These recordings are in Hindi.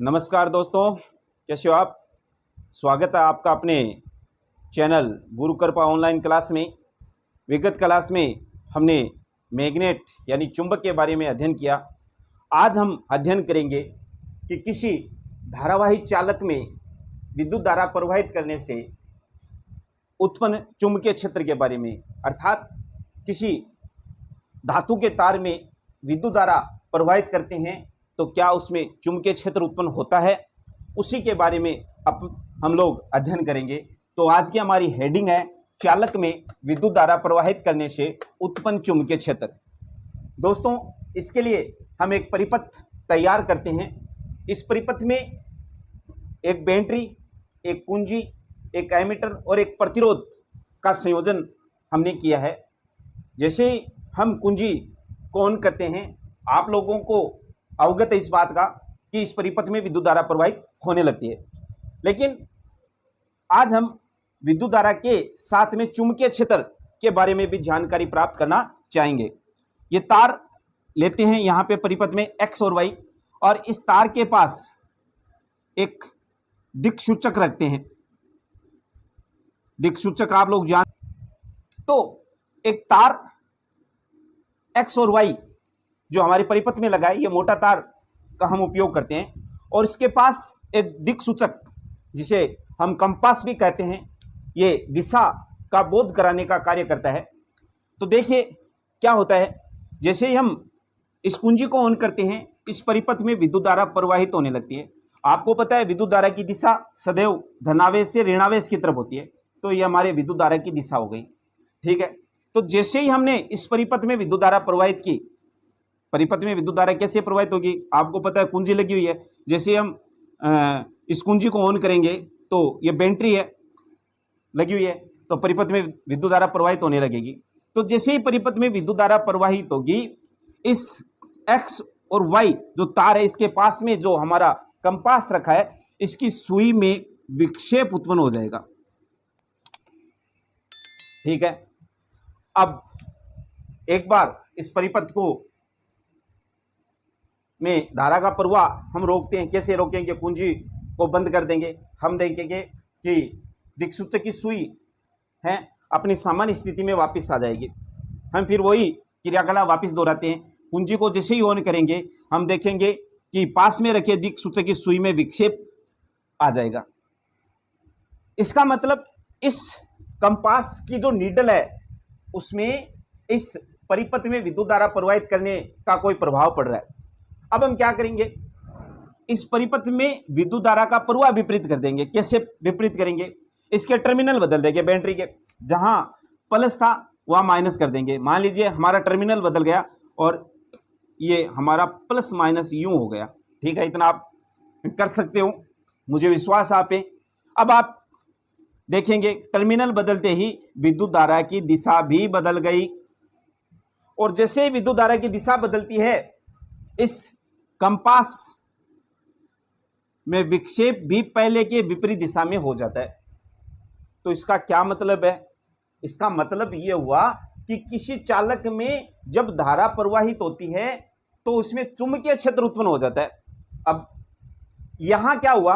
नमस्कार दोस्तों, कैसे हो आप। स्वागत है आपका अपने चैनल गुरु कृपा ऑनलाइन क्लास में। विगत क्लास में हमने मैग्नेट यानी चुंबक के बारे में अध्ययन किया। आज हम अध्ययन करेंगे कि किसी धारावाही चालक में विद्युत धारा प्रवाहित करने से उत्पन्न चुंबकीय क्षेत्र के बारे में, अर्थात किसी धातु के तार में विद्युत धारा प्रवाहित करते हैं तो क्या उसमें चुंबकीय क्षेत्र उत्पन्न होता है, उसी के बारे में अब हम लोग अध्ययन करेंगे। तो आज की हमारी हेडिंग है चालक में विद्युत धारा प्रवाहित करने से उत्पन्न चुंबकीय क्षेत्र। दोस्तों, इसके लिए हम एक परिपथ तैयार करते हैं। इस परिपथ में एक बैटरी, एक कुंजी, एक एमीटर और एक प्रतिरोध का संयोजन हमने किया है। जैसे ही हम कुंजी को ऑन करते हैं, आप लोगों को अवगत है इस बात का कि इस परिपथ में विद्युत धारा प्रवाहित होने लगती है। लेकिन आज हम विद्युत धारा के साथ में चुंबकीय क्षेत्र के बारे में भी जानकारी प्राप्त करना चाहेंगे। ये तार लेते हैं यहाँ पे परिपथ में एक्स और वाई, और इस तार के पास एक दिक्सूचक रखते हैं। दिक्सूचक आप लोग जान, तो एक तार एक्स और वाई जो हमारे परिपथ में लगा है, ये मोटा तार का हम उपयोग करते हैं, और इसके पास एक दिक्सूचक जिसे हम कंपास भी कहते हैं, ये दिशा का बोध कराने का कार्य करता है। तो देखिए क्या होता है, जैसे ही हम इस कुंजी को ऑन करते हैं, इस परिपथ में विद्युत धारा प्रवाहित होने लगती है। आपको पता है विद्युत धारा की दिशा सदैव धनावेश से ऋणावेश की तरफ होती है, तो ये हमारे विद्युत धारा की दिशा हो गई। ठीक है, तो जैसे ही हमने इस परिपथ में विद्युत धारा प्रवाहित की, परिपथ में विद्युत धारा कैसे प्रवाहित होगी, आपको पता है कुंजी लगी हुई है। जैसे हम इस कुंजी को ऑन करेंगे तो ये बैटरी है लगी हुई है, तो परिपथ में विद्युत धारा प्रवाहित होने लगेगी। तो जैसे ही परिपथ में विद्युत धारा प्रवाहित होगी, इस एक्स और वाई जो तार है, इसके पास में जो हमारा कंपास रखा है, इसकी सुई में विक्षेप उत्पन्न हो जाएगा। ठीक है, अब एक बार इस परिपथ को में धारा का प्रवाह हम रोकते हैं। कैसे रोकेंगे? कुंजी को बंद कर देंगे। हम देखेंगे कि दिक्सूचक की सुई है अपनी सामान्य स्थिति में वापस आ जाएगी। हम फिर वही क्रियाकलाप वापस दोहराते हैं। कुंजी को जैसे ही ऑन करेंगे, हम देखेंगे कि पास में रखे दिक्सूचक की सुई में विक्षेप आ जाएगा। इसका मतलब इस कंपास की जो नीडल है, उसमें इस परिपथ में विद्युत धारा प्रवाहित करने का कोई प्रभाव पड़ रहा है। अब हम क्या करेंगे, इस परिपथ में विद्युत धारा का प्रवाह विपरीत कर देंगे। कैसे विपरीत करेंगे? इसके टर्मिनल बदल देंगे। बैटरी के जहां प्लस था वहां माइनस कर देंगे। मान लीजिए हमारा टर्मिनल बदल गया और ये हमारा प्लस माइनस यूं हो गया। ठीक है, इतना आप कर सकते हो, मुझे विश्वास आप पे। अब आप देखेंगे टर्मिनल बदलते ही विद्युत धारा की दिशा भी बदल गई, और जैसे विद्युत धारा की दिशा बदलती है, इस कंपास में विक्षेप भी पहले के विपरीत दिशा में हो जाता है। तो इसका क्या मतलब है? इसका मतलब यह हुआ कि किसी चालक में जब धारा प्रवाहित होती है तो उसमें चुंबकीय क्षेत्र उत्पन्न हो जाता है। अब यहां क्या हुआ,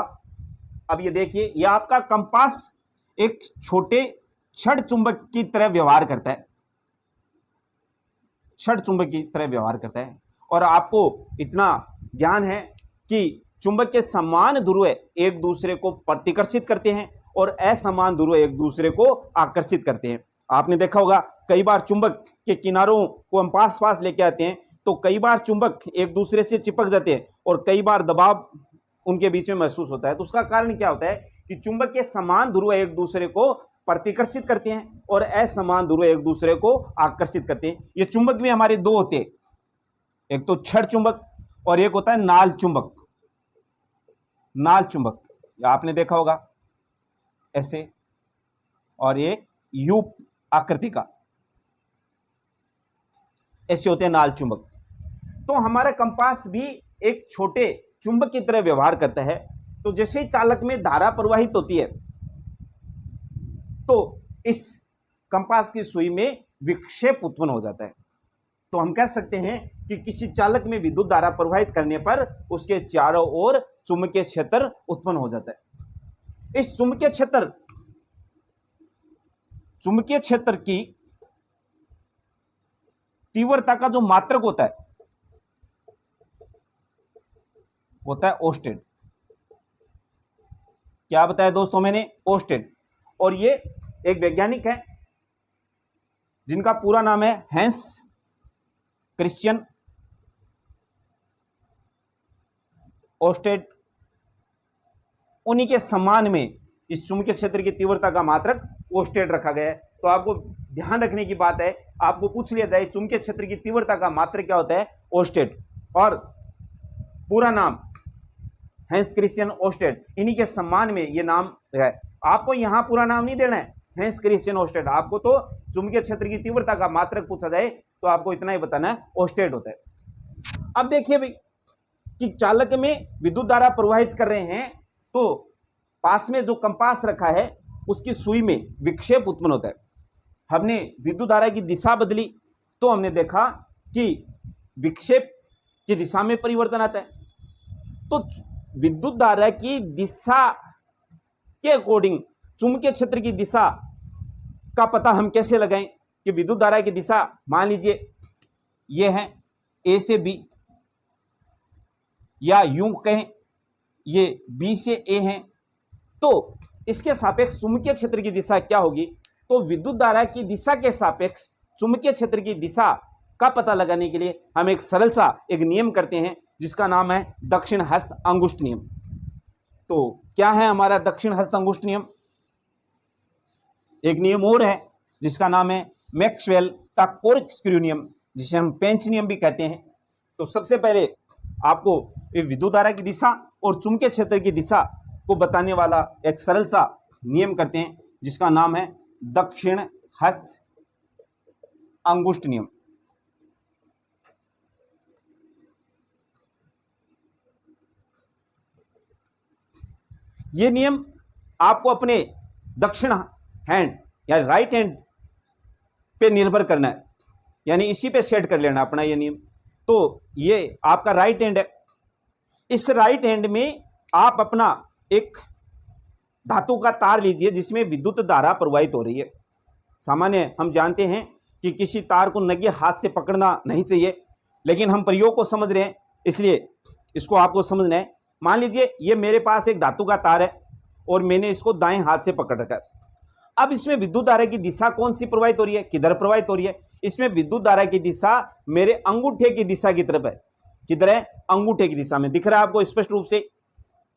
अब ये देखिए, यह आपका कंपास एक छोटे छड़ चुंबक की तरह व्यवहार करता है। छड़ चुंबक की तरह व्यवहार करता है, और आपको इतना ज्ञान है कि चुंबक के समान ध्रुव एक दूसरे को प्रतिकर्षित करते हैं और असमान ध्रुव एक दूसरे को आकर्षित करते हैं। आपने देखा होगा कई बार चुंबक के किनारों को हम पास पास लेके आते हैं, तो कई बार चुंबक एक दूसरे से चिपक जाते हैं और कई बार दबाव उनके बीच में महसूस होता है। तो उसका कारण क्या होता है कि चुंबक के समान ध्रुव एक दूसरे को प्रतिकर्षित करते हैं और असमान ध्रुव एक दूसरे को आकर्षित करते हैं। ये चुंबक भी हमारे दो होते हैं, एक तो छड़ चुंबक और एक होता है नाल चुंबक। नाल चुंबक आपने देखा होगा ऐसे, और ये यू आकृति का, ऐसे होते हैं नाल चुंबक। तो हमारा कंपास भी एक छोटे चुंबक की तरह व्यवहार करता है। तो जैसे ही चालक में धारा प्रवाहित होती है, तो इस कंपास की सुई में विक्षेप उत्पन्न हो जाता है। तो हम कह सकते हैं कि किसी चालक में विद्युत धारा प्रवाहित करने पर उसके चारों ओर चुंबकीय क्षेत्र उत्पन्न हो जाता है। इस चुंबकीय क्षेत्र की तीव्रता का जो मात्रक होता है ओस्टेड। क्या बताया दोस्तों मैंने? ओस्टेड। और ये एक वैज्ञानिक है जिनका पूरा नाम है हैंस क्रिश्चियन ओस्टेड। उन्हीं के सम्मान में इस चुंबकीय क्षेत्र की तीव्रता का मात्रक ओस्टेड रखा गया है। तो आपको ध्यान रखने की बात है, आपको पूछ लिया जाए चुंबकीय क्षेत्र की तीव्रता का मात्रक क्या होता है? ओस्टेड। और पूरा नाम हैंस क्रिश्चियन ओस्टेड, इन्हीं के सम्मान में ये नाम है। आपको यहां पूरा नाम नहीं देना है हैंस क्रिश्चियन ओस्टेड, आपको तो चुंबकीय क्षेत्र की तीव्रता का मात्रक पूछा जाए तो आपको इतना ही बताना है, ओस्टेड होता है। अब देखिए भाई कि चालक में विद्युत धारा प्रवाहित कर रहे हैं तो पास में जो कंपास रखा है उसकी सुई में विक्षेप उत्पन्न होता है। हमने विद्युत धारा की दिशा बदली तो हमने देखा कि विक्षेप की दिशा में परिवर्तन आता है। तो विद्युत धारा की दिशा के अकॉर्डिंग चुंबकीय क्षेत्र की दिशा का पता हम कैसे लगाएं कि विद्युत धारा की दिशा मान लीजिए ये है ए से बी, या यूं कहें ये बी से ए है, तो इसके सापेक्ष चुंबकीय क्षेत्र की दिशा क्या होगी? तो विद्युत धारा की दिशा के सापेक्ष चुंबकीय क्षेत्र की दिशा का पता लगाने के लिए हम एक सरल सा एक नियम करते हैं जिसका नाम है दक्षिण हस्त अंगुष्ठ नियम। तो क्या है हमारा दक्षिण हस्त अंगुष्ठ नियम? एक नियम और है जिसका नाम है मैक्सवेल का कॉर्कस्क्रू नियम, जिसे हम पेंच नियम भी कहते हैं। तो सबसे पहले आपको विद्युत धारा की दिशा और चुंबकीय क्षेत्र की दिशा को बताने वाला एक सरल सा नियम करते हैं जिसका नाम है दक्षिण हस्त अंगुष्ठ नियम। यह नियम आपको अपने दक्षिण हैंड या राइट हैंड पे निर्भर करना है, यानी इसी पे सेट कर लेना अपना ये नियम। तो ये आपका राइट हैंड है, इस राइट हैंड में आप अपना एक धातु का तार लीजिए जिसमें विद्युत धारा प्रवाहित हो रही है। सामान्य हम जानते हैं कि किसी तार को नंगे हाथ से पकड़ना नहीं चाहिए, लेकिन हम प्रयोग को समझ रहे हैं इसलिए इसको आपको समझना है। मान लीजिए ये मेरे पास एक धातु का तार है और मैंने इसको दाएं हाथ से पकड़ रखा है। अब इसमें विद्युत धारा की दिशा कौन सी प्रवाहित हो रही है, किधर प्रवाहित हो रही है? इसमें विद्युत धारा की दिशा मेरे अंगूठे की दिशा की तरफ है। किधर है? अंगूठे की दिशा में। दिख रहा है आपको स्पष्ट रूप से?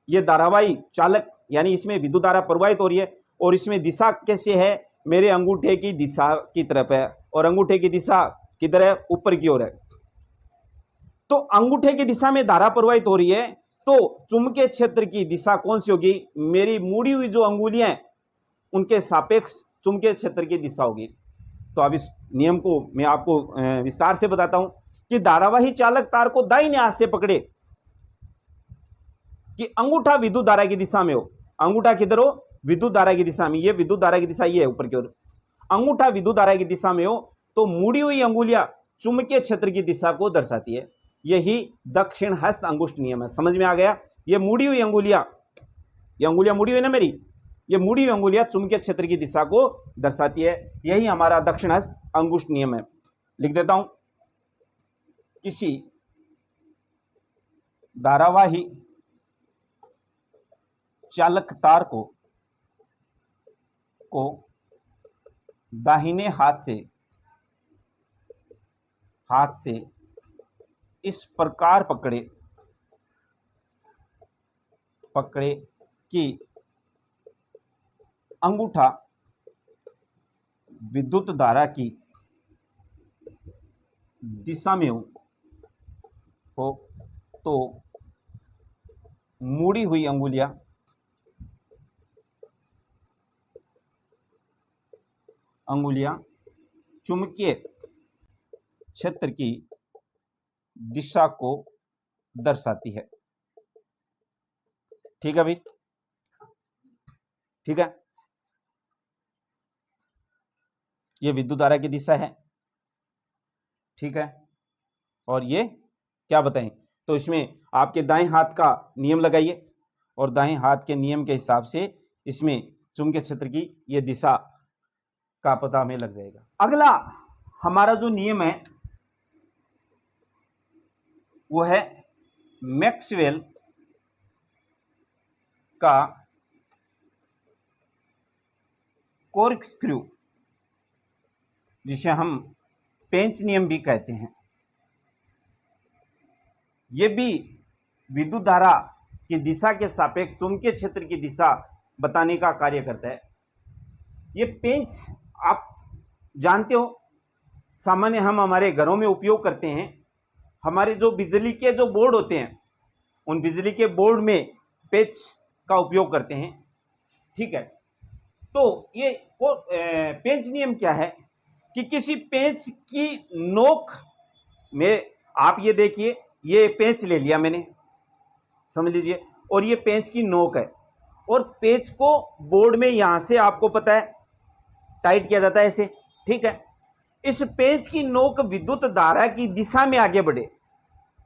यह धारावाही चालक यानी इसमें विद्युत धारा प्रवाहित हो रही है और इसमें दिशा कैसे है? मेरे अंगूठे की दिशा की तरफ है। और अंगूठे की दिशा किधर है? ऊपर की ओर है। तो अंगूठे की दिशा में धारा प्रवाहित हो रही है तो चुंबकीय क्षेत्र की दिशा कौन सी होगी? मेरी मुड़ी हुई जो अंगुलियां हैं उनके सापेक्ष चुंबकीय क्षेत्र की दिशा होगी। तो अब इस नियम को मैं आपको विस्तार से बताता हूं कि धारावाही चालक तार को दाहिने हाथ से पकड़े कि अंगूठा विद्युत धारा की दिशा में हो। अंगूठा किधर हो? विद्युत धारा की दिशा में। ये विद्युत धारा की दिशा ये है ऊपर की ओर। अंगूठा विद्युत धारा की दिशा में हो तो मुड़ी हुई अंगुलियां चुंबकीय क्षेत्र की दिशा को दर्शाती है। यही दक्षिण हस्त अंगुष्ठ नियम है। समझ में आ गया? ये मुड़ी हुई अंगुलियां, ये अंगुलियां मुड़ी हुई ना मेरी, ये मुड़ी हुई अंगुलियां चुंबकीय क्षेत्र की दिशा को दर्शाती है। यही हमारा दक्षिण हस्त अंगुष्ठ नियम है। लिख देता हूं, किसी धारावाही चालक तार को दाहिने हाथ से इस प्रकार पकड़े कि अंगूठा विद्युत धारा की दिशा में हो तो मुड़ी हुई अंगुलियां चुंबकीय क्षेत्र की दिशा को दर्शाती है। ठीक है भाई? ठीक है, ये विद्युत धारा की दिशा है। ठीक है, और ये क्या बताएं? तो इसमें आपके दाएं हाथ का नियम लगाइए और दाएं हाथ के नियम के हिसाब से इसमें चुंबकीय क्षेत्र की ये दिशा का पता हमें लग जाएगा। अगला हमारा जो नियम है वो है मैक्सवेल का कॉर्कस्क्रू, जिसे हम पेंच नियम भी कहते हैं। ये भी विद्युत धारा की दिशा के सापेक्ष चुंबकीय क्षेत्र की दिशा बताने का कार्य करता है। ये पेंच आप जानते हो, सामान्य हम हमारे घरों में उपयोग करते हैं। हमारे जो बिजली के जो बोर्ड होते हैं उन बिजली के बोर्ड में पेंच का उपयोग करते हैं। ठीक है, तो ये पेंच नियम क्या है कि किसी पेंच की नोक में, आप ये देखिए, ये पेंच ले लिया मैंने, समझ लीजिए, और ये पेंच की नोक है और पेंच को बोर्ड में यहां से आपको पता है टाइट किया जाता है ऐसे। ठीक है, इस पेंच की नोक विद्युत धारा की दिशा में आगे बढ़े।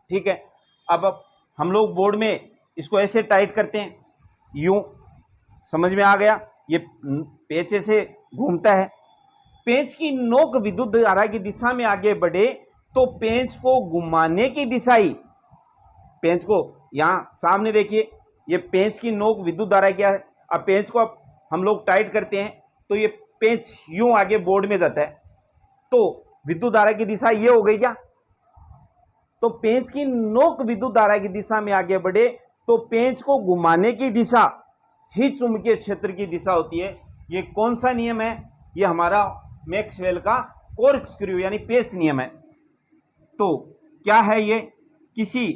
ठीक है, अब हम लोग बोर्ड में इसको ऐसे टाइट करते हैं, यूं, समझ में आ गया। ये पेंच ऐसे घूमता है, पेंच की नोक विद्युत धारा की दिशा में आगे बढ़े तो पेंच को घुमाने की दिशा ही, पेंच को यहां सामने देखिए, ये पेंच की नोक विद्युत धारा क्या है। अब पेंच को हम लोग टाइट करते हैं तो ये पेंच यूं आगे बोर्ड में जाता है, तो विद्युत धारा की दिशा ये हो गई क्या। तो पेंच की नोक विद्युत धारा की दिशा में आगे बढ़े तो पेंच को घुमाने की दिशा ही चुंबकीय क्षेत्र की दिशा होती है। ये कौन सा नियम है? ये हमारा मैक्सवेल का कॉर्कस्क्रू यानी पेंच नियम है। तो क्या है ये? किसी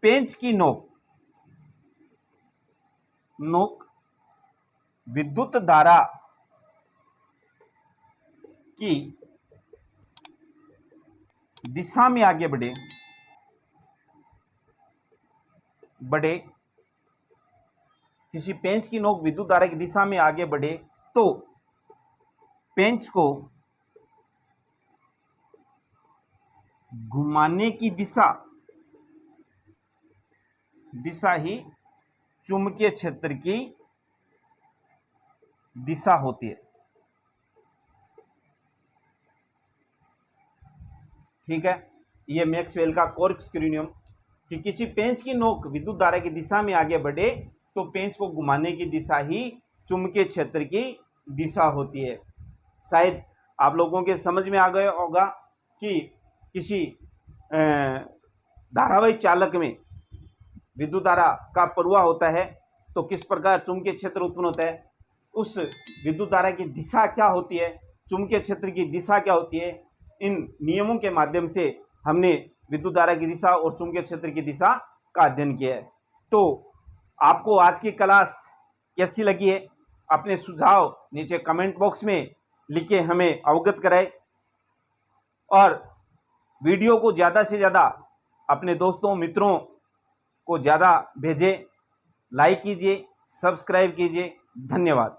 पेंच की नोक विद्युत धारा की दिशा में आगे बढ़े, किसी पेंच की नोक विद्युत धारा की दिशा में आगे बढ़े तो पेंच को घुमाने की दिशा ही चुंबकीय क्षेत्र की दिशा होती है। ठीक है, यह मैक्सवेल का कॉर्कस्क्रू नियम कि किसी पेंच की नोक विद्युत धारा की दिशा में आगे बढ़े तो पेंच को घुमाने की दिशा ही चुंबकीय क्षेत्र की दिशा होती है। शायद आप लोगों के समझ में आ गया होगा कि किसी धारावाही चालक में विद्युत धारा का प्रवाह होता है तो किस प्रकार चुंबकीय क्षेत्र उत्पन्न होता है, उस विद्युत धारा की दिशा क्या होती है, चुंबकीय क्षेत्र की दिशा क्या होती है। इन नियमों के माध्यम से हमने विद्युत धारा की दिशा और चुंबकीय क्षेत्र की दिशा का अध्ययन किया है। तो आपको आज की क्लास कैसी लगी है? अपने सुझाव नीचे कमेंट बॉक्स में लिखे हमें अवगत कराएं और वीडियो को ज़्यादा से ज़्यादा अपने दोस्तों मित्रों को ज़्यादा भेजें, लाइक कीजिए, सब्सक्राइब कीजिए। धन्यवाद।